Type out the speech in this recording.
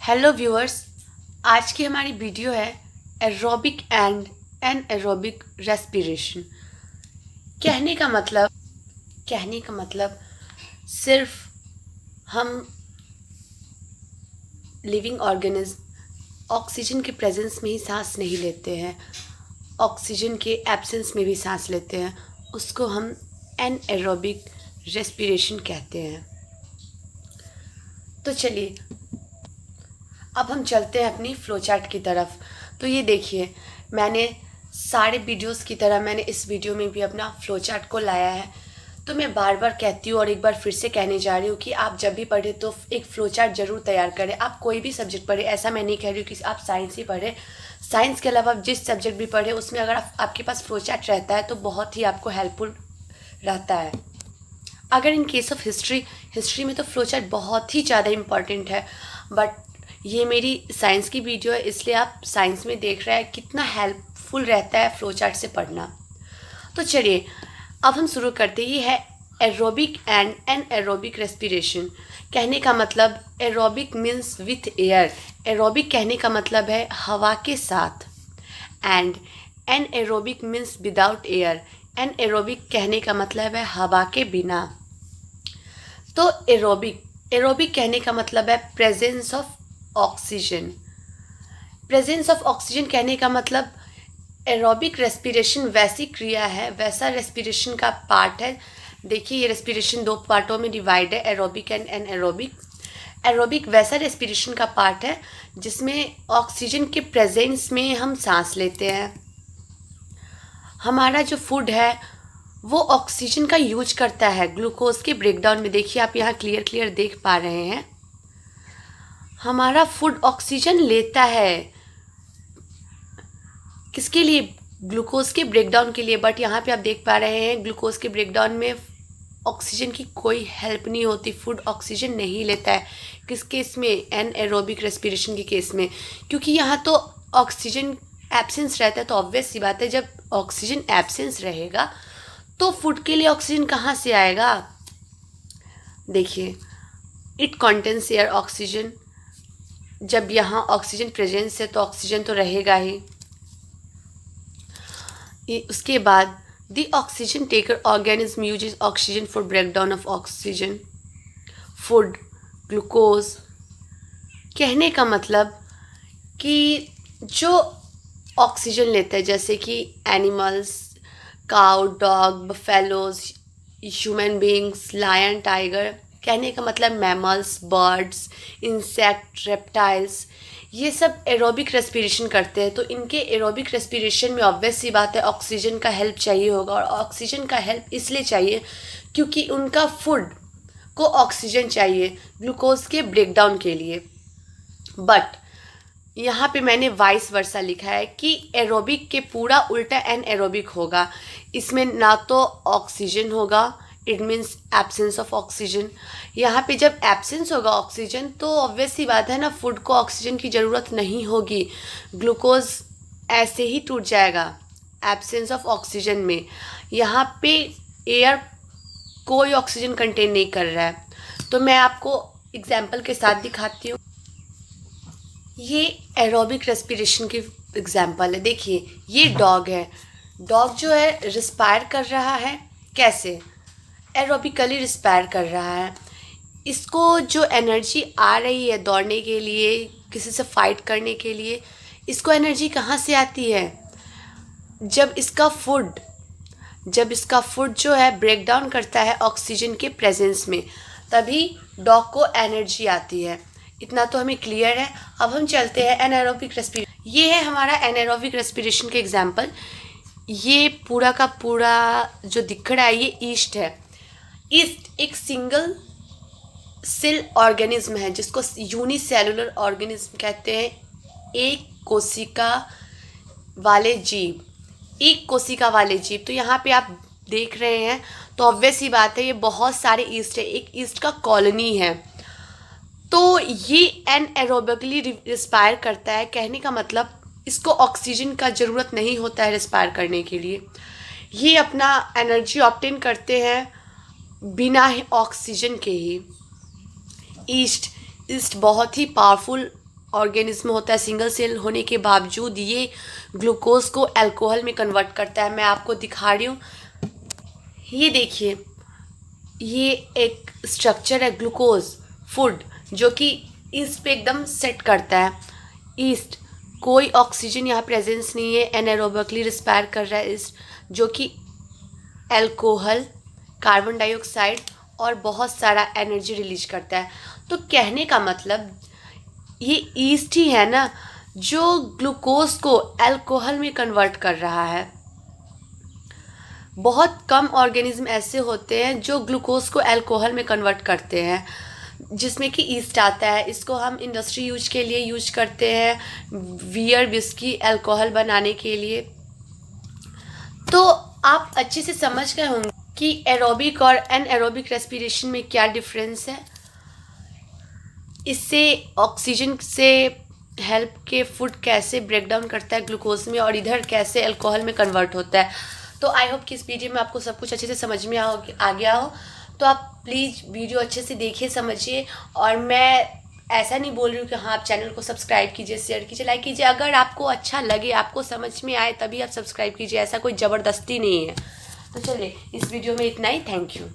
Hello viewers, आज की हमारी वीडियो है एरोबिक एंड एनएरोबिक रेस्पिरेशन। कहने का मतलब सिर्फ हम लिविंग ऑर्गेनिज्म ऑक्सीजन के प्रेजेंस में ही सांस नहीं लेते हैं, ऑक्सीजन के एब्सेंस में भी सांस लेते हैं, उसको हम एनएरोबिक रेस्पिरेशन कहते हैं। तो चलिए अब हम चलते हैं अपनी फ्लो चार्ट की तरफ। तो ये देखिए, मैंने सारे वीडियोस की तरह मैंने इस वीडियो में भी अपना फ्लो चार्ट को लाया है। तो मैं बार बार कहती हूँ और एक बार फिर से कहने जा रही हूँ कि आप जब भी पढ़े तो एक फ़्लो चार्ट ज़रूर तैयार करें। आप कोई भी सब्जेक्ट पढ़े, ऐसा मैं नहीं कह रही हूँ कि आप साइंस ही पढ़ें, साइंस के अलावा आप जिस सब्जेक्ट भी पढ़े उसमें अगर आपके पास फ़्लो चार्ट रहता है तो बहुत ही आपको हेल्पफुल रहता है। अगर इन केस ऑफ हिस्ट्री में तो फ़्लो चार्ट बहुत ही ज़्यादा इम्पॉर्टेंट है, बट ये मेरी साइंस की वीडियो है इसलिए आप साइंस में देख रहे हैं कितना हेल्पफुल रहता है फ़्लो चार्ट से पढ़ना। तो चलिए अब हम शुरू करते हैं। ये है एरोबिक एंड एनएरोबिक रेस्पिरेशन। कहने का मतलब aerobic means with air, aerobic कहने का मतलब है हवा के साथ, and anaerobic means without air, anaerobic कहने का मतलब है हवा के बिना। तो एरोबिक कहने का मतलब है presence of oxygen. Presence of oxygen कहने का मतलब एरोबिक रेस्पिरेशन वैसी क्रिया है, वैसा रेस्पिरेशन का पार्ट है। देखिए ये रेस्पिरेशन दो पार्टों में डिवाइड है, एरोबिक एंड एनएरोबिक। एरोबिक वैसा रेस्पिरेशन का पार्ट है जिसमें ऑक्सीजन के प्रेजेंस में हम सांस लेते हैं। हमारा जो फूड है वो ऑक्सीजन का यूज करता है ग्लूकोज के ब्रेकडाउन में। देखिए आप यहाँ क्लियर देख पा रहे हैं, हमारा फूड ऑक्सीजन लेता है किसके लिए? ग्लूकोज के ब्रेकडाउन के लिए। बट यहाँ पे आप देख पा रहे हैं ग्लूकोज के ब्रेकडाउन में ऑक्सीजन की कोई हेल्प नहीं होती, फूड ऑक्सीजन नहीं लेता है। किस केस में? एनएरोबिक रेस्पिरेशन के केस में, क्योंकि यहाँ तो ऑक्सीजन एब्सेंस रहता है। तो ऑब्वियस सी बात है, जब ऑक्सीजन एब्सेंस रहेगा तो फूड के लिए ऑक्सीजन कहाँ से आएगा? देखिए इट कंटेन्स एयर ऑक्सीजन। जब यहाँ ऑक्सीजन प्रेजेंस है तो ऑक्सीजन तो रहेगा ही। उसके बाद the oxygen taker organism uses oxygen for breakdown of oxygen food glucose. कहने का मतलब कि जो ऑक्सीजन लेता है, जैसे कि animals, cow, dog, buffaloes, human beings, lion, tiger. कहने का मतलब मैमल्स, बर्ड्स, इंसेक्ट, रेप्टाइल्स, ये सब एरोबिक रेस्पिरेशन करते हैं। तो इनके एरोबिक रेस्पिरेशन में ऑब्वियस सी बात है ऑक्सीजन का हेल्प चाहिए होगा, और ऑक्सीजन का हेल्प इसलिए चाहिए क्योंकि उनका फूड को ऑक्सीजन चाहिए ग्लूकोज के ब्रेकडाउन के लिए। बट यहाँ पे मैंने वाइस वर्सा लिखा है कि एरोबिक के पूरा उल्टा एनएरोबिक होगा। इसमें ना तो ऑक्सीजन होगा, it means absence of oxygen. यहाँ पे जब एब्सेंस होगा ऑक्सीजन तो ऑब्वियस सी बात है ना, फूड को ऑक्सीजन की ज़रूरत नहीं होगी, ग्लूकोज ऐसे ही टूट जाएगा एब्सेंस ऑफ ऑक्सीजन में। यहाँ पे एयर कोई ऑक्सीजन कंटेन नहीं कर रहा है। तो मैं आपको एग्जाम्पल के साथ दिखाती हूँ। ये एरोबिक रेस्पिरेशन की एग्जाम्पल है। देखिए ये डॉग है, डॉग जो है रिस्पायर कर रहा है। कैसे? एरोबिकली रिस्पायर कर रहा है। इसको जो एनर्जी आ रही है दौड़ने के लिए, किसी से फाइट करने के लिए, इसको एनर्जी कहाँ से आती है? जब इसका फूड जो है ब्रेक डाउन करता है ऑक्सीजन के प्रेजेंस में, तभी डॉग को एनर्जी आती है। इतना तो हमें क्लियर है। अब हम चलते हैं एनारोबिक रेस्पिरेशन। ये है हमारा एनारोबिक रेस्पिरेशन के एग्जाम्पल। ये पूरा का पूरा जो दिख रहा है ये ईस्ट है। ईस्ट एक सिंगल सेल ऑर्गेनिज्म है जिसको यूनिसेलुलर ऑर्गेनिज्म कहते हैं। एक कोशिका वाले जीव, तो यहाँ पे आप देख रहे हैं तो ऑब्वियस ही बात है ये बहुत सारे ईस्ट है, एक ईस्ट का कॉलोनी है। तो ये एनएरोबिकली रिस्पायर करता है। कहने का मतलब इसको ऑक्सीजन का ज़रूरत नहीं होता है रिस्पायर करने के लिए, ये अपना एनर्जी ऑब्टेन करते हैं बिना ऑक्सीजन के ही। ईस्ट बहुत ही पावरफुल ऑर्गेनिज्म होता है, सिंगल सेल होने के बावजूद ये ग्लूकोज को अल्कोहल में कन्वर्ट करता है। मैं आपको दिखा रही हूँ, ये देखिए, ये एक स्ट्रक्चर है ग्लूकोज फूड जो कि ईस्ट पे एकदम सेट करता है। ईस्ट, कोई ऑक्सीजन यहाँ प्रेजेंस नहीं है, एनारोबिकली रिस्पायर कर रहा है ईस्ट, जो कि अल्कोहल, कार्बन डाइऑक्साइड और बहुत सारा एनर्जी रिलीज करता है। तो कहने का मतलब ये ईस्ट ही है ना जो ग्लूकोज को अल्कोहल में कन्वर्ट कर रहा है। बहुत कम ऑर्गेनिज्म ऐसे होते हैं जो ग्लूकोज को अल्कोहल में कन्वर्ट करते हैं, जिसमें कि ईस्ट आता है। इसको हम इंडस्ट्री यूज के लिए यूज करते हैं, बियर, विस्की, अल्कोहल बनाने के लिए। तो आप अच्छे से समझ गए होंगे कि एरोबिक और एनएरोबिक रेस्पिरेशन में क्या डिफरेंस है। इससे ऑक्सीजन से हेल्प के फूड कैसे ब्रेक डाउन करता है ग्लूकोज में, और इधर कैसे अल्कोहल में कन्वर्ट होता है। तो आई होप कि इस वीडियो में आपको सब कुछ अच्छे से समझ में आ गया हो। तो आप प्लीज़ वीडियो अच्छे से देखिए, समझिए। और मैं ऐसा नहीं बोल रही हूँ कि हाँ आप चैनल को सब्सक्राइब कीजिए, शेयर कीजिए, लाइक कीजिए। अगर आपको अच्छा लगे, आपको समझ में आए, तभी आप सब्सक्राइब कीजिए, ऐसा कोई ज़बरदस्ती नहीं है। तो चलिए, इस वीडियो में इतना ही। Thank you.